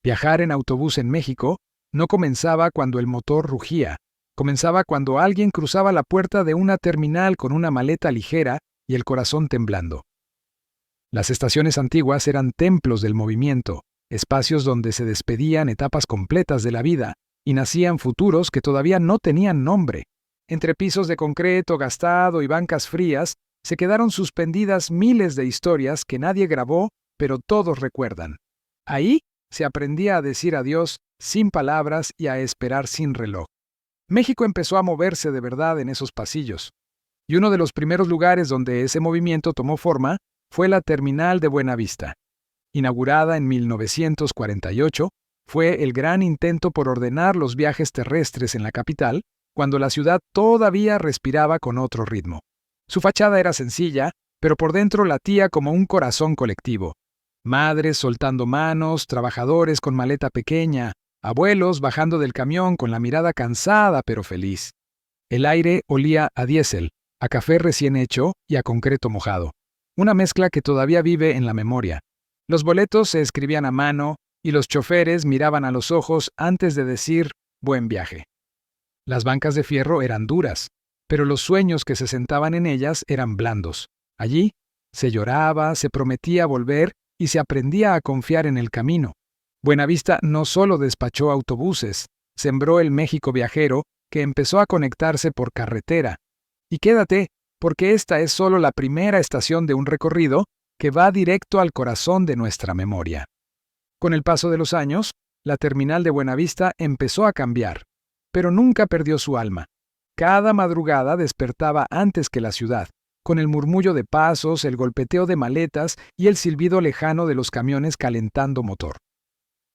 Viajar en autobús en México no comenzaba cuando el motor rugía, comenzaba cuando alguien cruzaba la puerta de una terminal con una maleta ligera y el corazón temblando. Las estaciones antiguas eran templos del movimiento, espacios donde se despedían etapas completas de la vida y nacían futuros que todavía no tenían nombre. Entre pisos de concreto gastado y bancas frías, se quedaron suspendidas miles de historias que nadie grabó, pero todos recuerdan. Ahí se aprendía a decir adiós sin palabras y a esperar sin reloj. México empezó a moverse de verdad en esos pasillos. Y uno de los primeros lugares donde ese movimiento tomó forma fue la terminal de Buenavista. Inaugurada en 1948, fue el gran intento por ordenar los viajes terrestres en la capital, cuando la ciudad todavía respiraba con otro ritmo. Su fachada era sencilla, pero por dentro latía como un corazón colectivo. Madres soltando manos, trabajadores con maleta pequeña, abuelos bajando del camión con la mirada cansada pero feliz. El aire olía a diésel, a café recién hecho y a concreto mojado. Una mezcla que todavía vive en la memoria. Los boletos se escribían a mano y los choferes miraban a los ojos antes de decir «buen viaje». Las bancas de fierro eran duras, pero los sueños que se sentaban en ellas eran blandos. Allí se lloraba, se prometía volver y se aprendía a confiar en el camino. Buenavista no solo despachó autobuses, sembró el México viajero que empezó a conectarse por carretera. Y quédate, porque esta es solo la primera estación de un recorrido que va directo al corazón de nuestra memoria. Con el paso de los años, la terminal de Buenavista empezó a cambiar, pero nunca perdió su alma. Cada madrugada despertaba antes que la ciudad, con el murmullo de pasos, el golpeteo de maletas y el silbido lejano de los camiones calentando motor.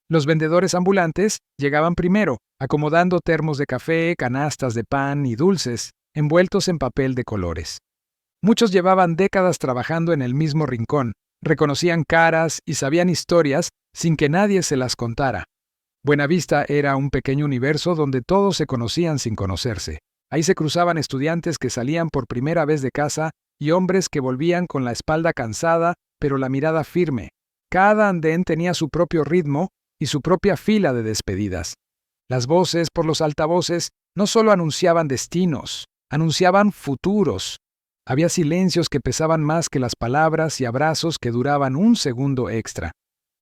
Los vendedores ambulantes llegaban primero, acomodando termos de café, canastas de pan y dulces, envueltos en papel de colores. Muchos llevaban décadas trabajando en el mismo rincón, reconocían caras y sabían historias sin que nadie se las contara. Buenavista era un pequeño universo donde todos se conocían sin conocerse. Ahí se cruzaban estudiantes que salían por primera vez de casa y hombres que volvían con la espalda cansada, pero la mirada firme. Cada andén tenía su propio ritmo y su propia fila de despedidas. Las voces por los altavoces no solo anunciaban destinos, anunciaban futuros. Había silencios que pesaban más que las palabras y abrazos que duraban un segundo extra.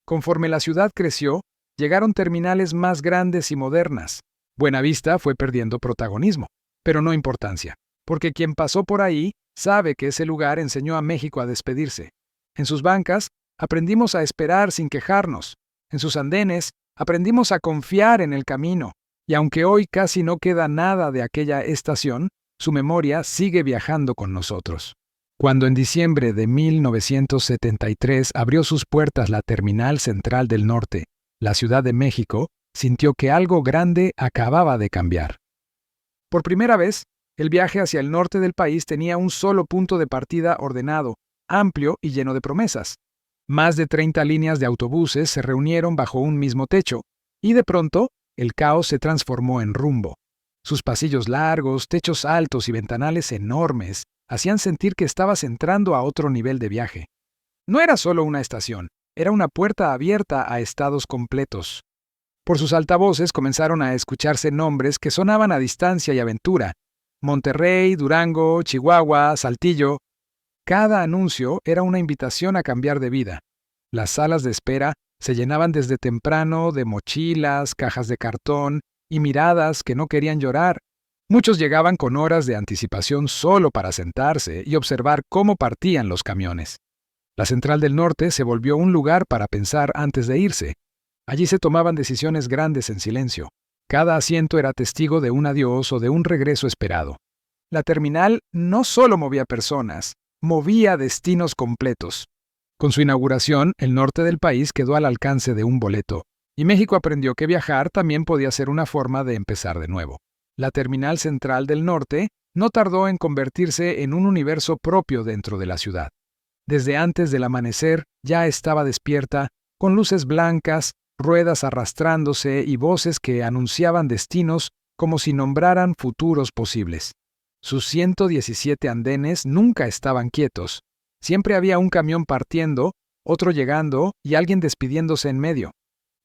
Conforme la ciudad creció, llegaron terminales más grandes y modernas. Buenavista fue perdiendo protagonismo, pero no importancia, porque quien pasó por ahí sabe que ese lugar enseñó a México a despedirse. En sus bancas aprendimos a esperar sin quejarnos. En sus andenes aprendimos a confiar en el camino. Y aunque hoy casi no queda nada de aquella estación, su memoria sigue viajando con nosotros. Cuando en diciembre de 1973 abrió sus puertas la Terminal Central del Norte, la Ciudad de México sintió que algo grande acababa de cambiar. Por primera vez, el viaje hacia el norte del país tenía un solo punto de partida ordenado, amplio y lleno de promesas. Más de 30 líneas de autobuses se reunieron bajo un mismo techo, y de pronto, el caos se transformó en rumbo. Sus pasillos largos, techos altos y ventanales enormes hacían sentir que estabas entrando a otro nivel de viaje. No era solo una estación, era una puerta abierta a estados completos. Por sus altavoces comenzaron a escucharse nombres que sonaban a distancia y aventura. Monterrey, Durango, Chihuahua, Saltillo. Cada anuncio era una invitación a cambiar de vida. Las salas de espera se llenaban desde temprano de mochilas, cajas de cartón y miradas que no querían llorar. Muchos llegaban con horas de anticipación solo para sentarse y observar cómo partían los camiones. La Central del Norte se volvió un lugar para pensar antes de irse. Allí se tomaban decisiones grandes en silencio. Cada asiento era testigo de un adiós o de un regreso esperado. La terminal no solo movía personas, movía destinos completos. Con su inauguración, el norte del país quedó al alcance de un boleto, y México aprendió que viajar también podía ser una forma de empezar de nuevo. La Terminal Central del Norte no tardó en convertirse en un universo propio dentro de la ciudad. Desde antes del amanecer ya estaba despierta, con luces blancas, ruedas arrastrándose y voces que anunciaban destinos como si nombraran futuros posibles. Sus 117 andenes nunca estaban quietos. Siempre había un camión partiendo, otro llegando y alguien despidiéndose en medio.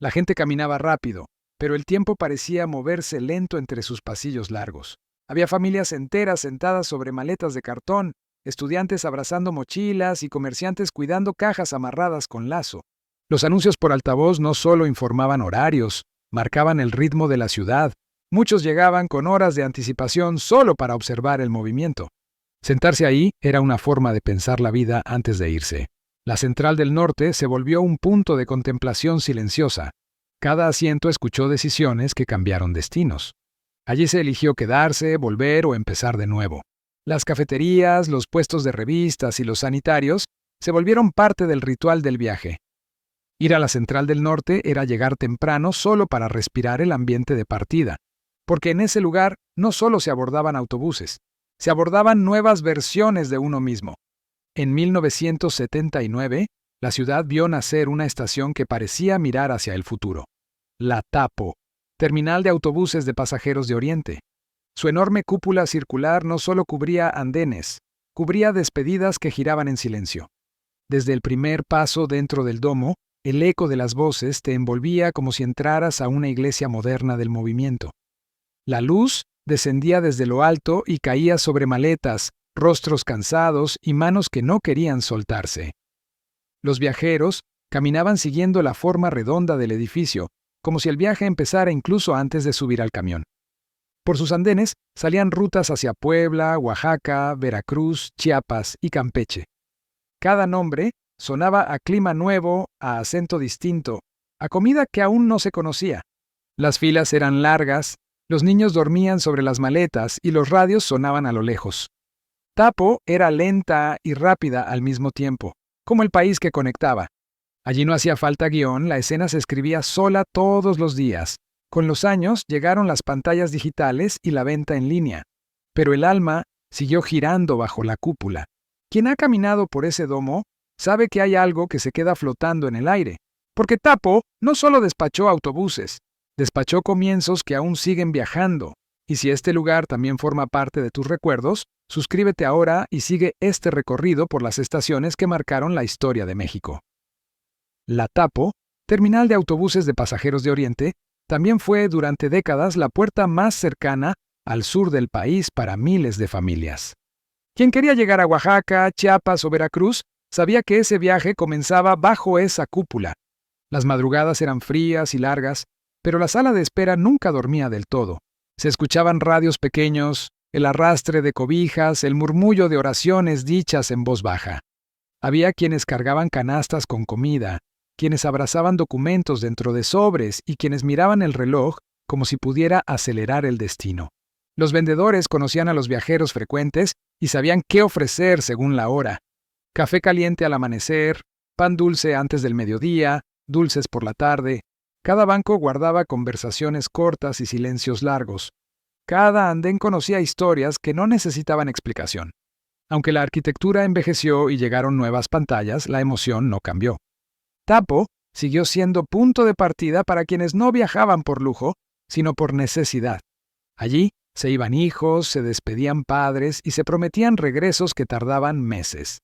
La gente caminaba rápido, pero el tiempo parecía moverse lento entre sus pasillos largos. Había familias enteras sentadas sobre maletas de cartón, estudiantes abrazando mochilas y comerciantes cuidando cajas amarradas con lazo. Los anuncios por altavoz no solo informaban horarios, marcaban el ritmo de la ciudad. Muchos llegaban con horas de anticipación solo para observar el movimiento. Sentarse ahí era una forma de pensar la vida antes de irse. La Central del Norte se volvió un punto de contemplación silenciosa. Cada asiento escuchó decisiones que cambiaron destinos. Allí se eligió quedarse, volver o empezar de nuevo. Las cafeterías, los puestos de revistas y los sanitarios se volvieron parte del ritual del viaje. Ir a la Central del Norte era llegar temprano solo para respirar el ambiente de partida, porque en ese lugar no solo se abordaban autobuses, se abordaban nuevas versiones de uno mismo. En 1979, la ciudad vio nacer una estación que parecía mirar hacia el futuro. La Tapo, terminal de autobuses de pasajeros de Oriente. Su enorme cúpula circular no solo cubría andenes, cubría despedidas que giraban en silencio. Desde el primer paso dentro del domo, el eco de las voces te envolvía como si entraras a una iglesia moderna del movimiento. La luz descendía desde lo alto y caía sobre maletas, rostros cansados y manos que no querían soltarse. Los viajeros caminaban siguiendo la forma redonda del edificio, como si el viaje empezara incluso antes de subir al camión. Por sus andenes salían rutas hacia Puebla, Oaxaca, Veracruz, Chiapas y Campeche. Cada nombre sonaba a clima nuevo, a acento distinto, a comida que aún no se conocía. Las filas eran largas, los niños dormían sobre las maletas y los radios sonaban a lo lejos. Tapo era lenta y rápida al mismo tiempo, como el país que conectaba. Allí no hacía falta guión, la escena se escribía sola todos los días. Con los años llegaron las pantallas digitales y la venta en línea, pero el alma siguió girando bajo la cúpula. Quien ha caminado por ese domo sabe que hay algo que se queda flotando en el aire, porque Tapo no solo despachó autobuses, despachó comienzos que aún siguen viajando. Y si este lugar también forma parte de tus recuerdos, suscríbete ahora y sigue este recorrido por las estaciones que marcaron la historia de México. La Tapo, terminal de autobuses de pasajeros de Oriente, también fue durante décadas la puerta más cercana al sur del país para miles de familias. Quien quería llegar a Oaxaca, Chiapas o Veracruz sabía que ese viaje comenzaba bajo esa cúpula. Las madrugadas eran frías y largas, pero la sala de espera nunca dormía del todo. Se escuchaban radios pequeños, el arrastre de cobijas, el murmullo de oraciones dichas en voz baja. Había quienes cargaban canastas con comida, quienes abrazaban documentos dentro de sobres y quienes miraban el reloj como si pudiera acelerar el destino. Los vendedores conocían a los viajeros frecuentes y sabían qué ofrecer según la hora. Café caliente al amanecer, pan dulce antes del mediodía, dulces por la tarde. Cada banco guardaba conversaciones cortas y silencios largos. Cada andén conocía historias que no necesitaban explicación. Aunque la arquitectura envejeció y llegaron nuevas pantallas, la emoción no cambió. Tapo siguió siendo punto de partida para quienes no viajaban por lujo, sino por necesidad. Allí se iban hijos, se despedían padres y se prometían regresos que tardaban meses.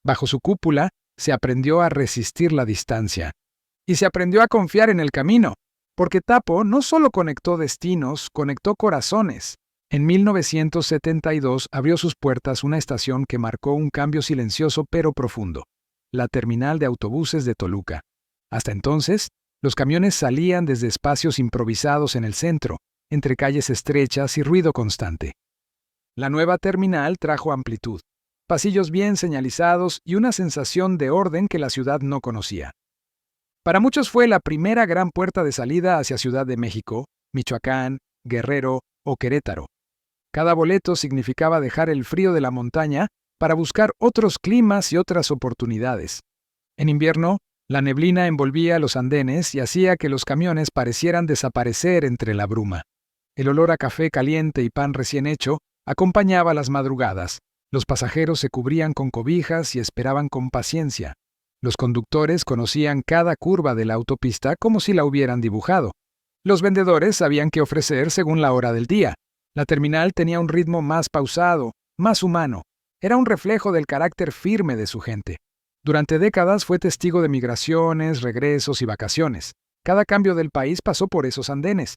Bajo su cúpula se aprendió a resistir la distancia. Y se aprendió a confiar en el camino, porque Tapo no solo conectó destinos, conectó corazones. En 1972 abrió sus puertas una estación que marcó un cambio silencioso pero profundo, la terminal de autobuses de Toluca. Hasta entonces, los camiones salían desde espacios improvisados en el centro, entre calles estrechas y ruido constante. La nueva terminal trajo amplitud, pasillos bien señalizados y una sensación de orden que la ciudad no conocía. Para muchos fue la primera gran puerta de salida hacia Ciudad de México, Michoacán, Guerrero o Querétaro. Cada boleto significaba dejar el frío de la montaña para buscar otros climas y otras oportunidades. En invierno, la neblina envolvía los andenes y hacía que los camiones parecieran desaparecer entre la bruma. El olor a café caliente y pan recién hecho acompañaba las madrugadas. Los pasajeros se cubrían con cobijas y esperaban con paciencia. Los conductores conocían cada curva de la autopista como si la hubieran dibujado. Los vendedores sabían qué ofrecer según la hora del día. La terminal tenía un ritmo más pausado, más humano. Era un reflejo del carácter firme de su gente. Durante décadas fue testigo de migraciones, regresos y vacaciones. Cada cambio del país pasó por esos andenes.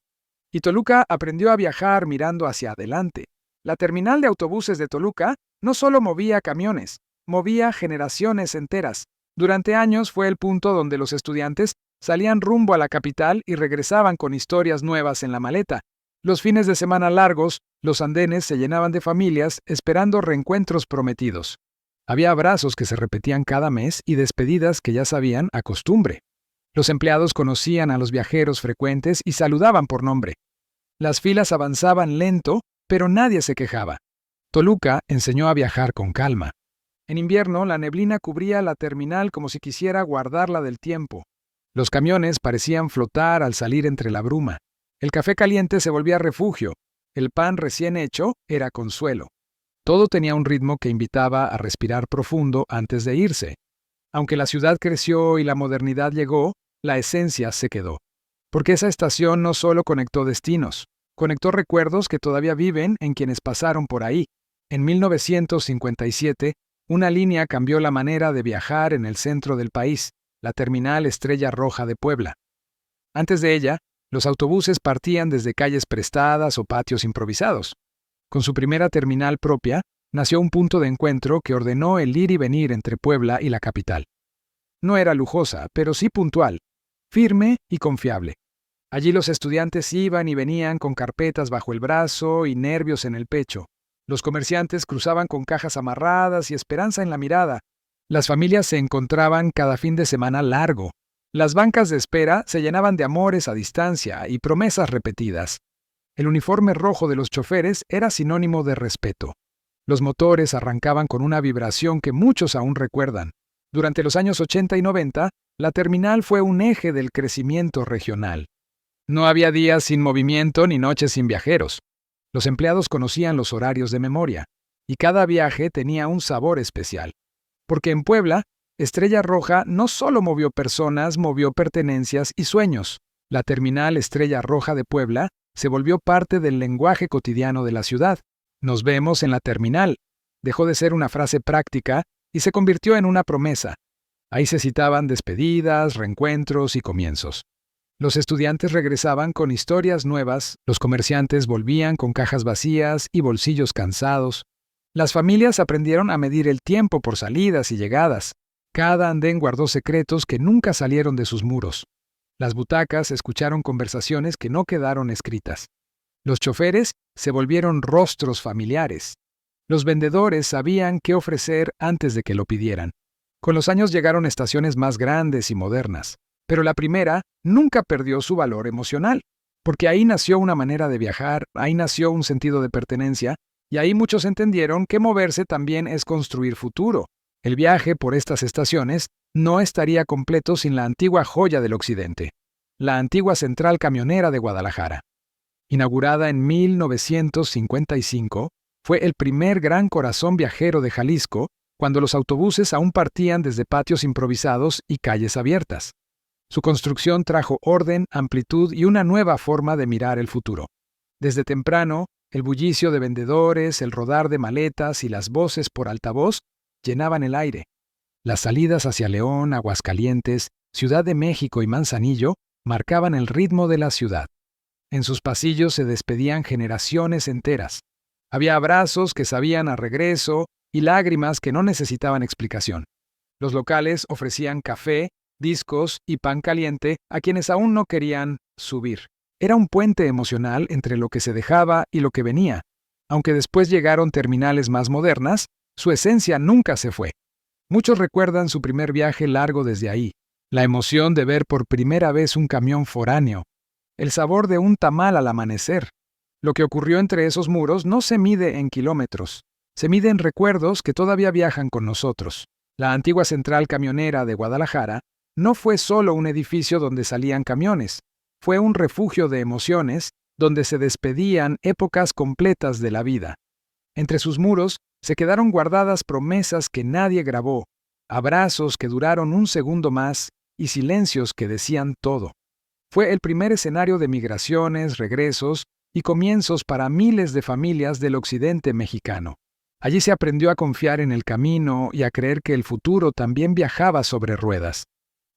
Y Toluca aprendió a viajar mirando hacia adelante. La terminal de autobuses de Toluca no solo movía camiones, movía generaciones enteras. Durante años fue el punto donde los estudiantes salían rumbo a la capital y regresaban con historias nuevas en la maleta. Los fines de semana largos, los andenes se llenaban de familias esperando reencuentros prometidos. Había abrazos que se repetían cada mes y despedidas que ya sabían a costumbre. Los empleados conocían a los viajeros frecuentes y saludaban por nombre. Las filas avanzaban lento, pero nadie se quejaba. Toluca enseñó a viajar con calma. En invierno, la neblina cubría la terminal como si quisiera guardarla del tiempo. Los camiones parecían flotar al salir entre la bruma. El café caliente se volvía refugio. El pan recién hecho era consuelo. Todo tenía un ritmo que invitaba a respirar profundo antes de irse. Aunque la ciudad creció y la modernidad llegó, la esencia se quedó. Porque esa estación no solo conectó destinos, conectó recuerdos que todavía viven en quienes pasaron por ahí. En 1957, una línea cambió la manera de viajar en el centro del país, la terminal Estrella Roja de Puebla. Antes de ella, los autobuses partían desde calles prestadas o patios improvisados. Con su primera terminal propia, nació un punto de encuentro que ordenó el ir y venir entre Puebla y la capital. No era lujosa, pero sí puntual, firme y confiable. Allí los estudiantes iban y venían con carpetas bajo el brazo y nervios en el pecho. Los comerciantes cruzaban con cajas amarradas y esperanza en la mirada. Las familias se encontraban cada fin de semana largo. Las bancas de espera se llenaban de amores a distancia y promesas repetidas. El uniforme rojo de los choferes era sinónimo de respeto. Los motores arrancaban con una vibración que muchos aún recuerdan. Durante los años 80 y 90, la terminal fue un eje del crecimiento regional. No había días sin movimiento ni noches sin viajeros. Los empleados conocían los horarios de memoria, y cada viaje tenía un sabor especial. Porque en Puebla, Estrella Roja no solo movió personas, movió pertenencias y sueños. La terminal Estrella Roja de Puebla se volvió parte del lenguaje cotidiano de la ciudad. Nos vemos en la terminal. Dejó de ser una frase práctica y se convirtió en una promesa. Ahí se citaban despedidas, reencuentros y comienzos. Los estudiantes regresaban con historias nuevas, los comerciantes volvían con cajas vacías y bolsillos cansados. Las familias aprendieron a medir el tiempo por salidas y llegadas. Cada andén guardó secretos que nunca salieron de sus muros. Las butacas escucharon conversaciones que no quedaron escritas. Los choferes se volvieron rostros familiares. Los vendedores sabían qué ofrecer antes de que lo pidieran. Con los años llegaron estaciones más grandes y modernas, pero la primera nunca perdió su valor emocional, porque ahí nació una manera de viajar, ahí nació un sentido de pertenencia, y ahí muchos entendieron que moverse también es construir futuro. El viaje por estas estaciones no estaría completo sin la antigua joya del occidente, la antigua central camionera de Guadalajara. Inaugurada en 1955, fue el primer gran corazón viajero de Jalisco, cuando los autobuses aún partían desde patios improvisados y calles abiertas. Su construcción trajo orden, amplitud y una nueva forma de mirar el futuro. Desde temprano, el bullicio de vendedores, el rodar de maletas y las voces por altavoz llenaban el aire. Las salidas hacia León, Aguascalientes, Ciudad de México y Manzanillo marcaban el ritmo de la ciudad. En sus pasillos se despedían generaciones enteras. Había abrazos que sabían a regreso y lágrimas que no necesitaban explicación. Los locales ofrecían café, discos y pan caliente a quienes aún no querían subir. Era un puente emocional entre lo que se dejaba y lo que venía. Aunque después llegaron terminales más modernas, su esencia nunca se fue. Muchos recuerdan su primer viaje largo desde ahí, la emoción de ver por primera vez un camión foráneo, el sabor de un tamal al amanecer. Lo que ocurrió entre esos muros no se mide en kilómetros, se mide en recuerdos que todavía viajan con nosotros. La antigua central camionera de Guadalajara no fue solo un edificio donde salían camiones, fue un refugio de emociones donde se despedían épocas completas de la vida. Entre sus muros se quedaron guardadas promesas que nadie grabó, abrazos que duraron un segundo más y silencios que decían todo. Fue el primer escenario de migraciones, regresos y comienzos para miles de familias del occidente mexicano. Allí se aprendió a confiar en el camino y a creer que el futuro también viajaba sobre ruedas.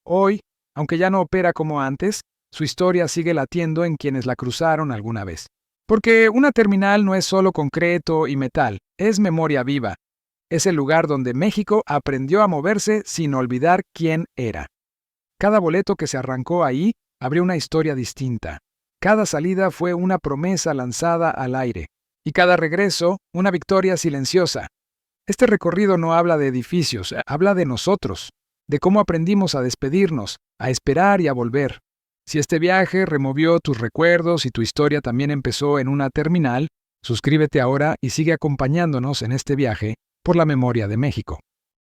Hoy, aunque ya no opera como antes, Su historia sigue latiendo en quienes la cruzaron alguna vez. Porque una terminal no es solo concreto y metal, es memoria viva. Es el lugar donde México aprendió a moverse sin olvidar quién era. Cada boleto que se arrancó ahí abrió una historia distinta. Cada salida fue una promesa lanzada al aire. Y cada regreso, una victoria silenciosa. Este recorrido no habla de edificios, habla de nosotros, de cómo aprendimos a despedirnos, a esperar y a volver. Si este viaje removió tus recuerdos y tu historia también empezó en una terminal, suscríbete ahora y sigue acompañándonos en este viaje por la memoria de México.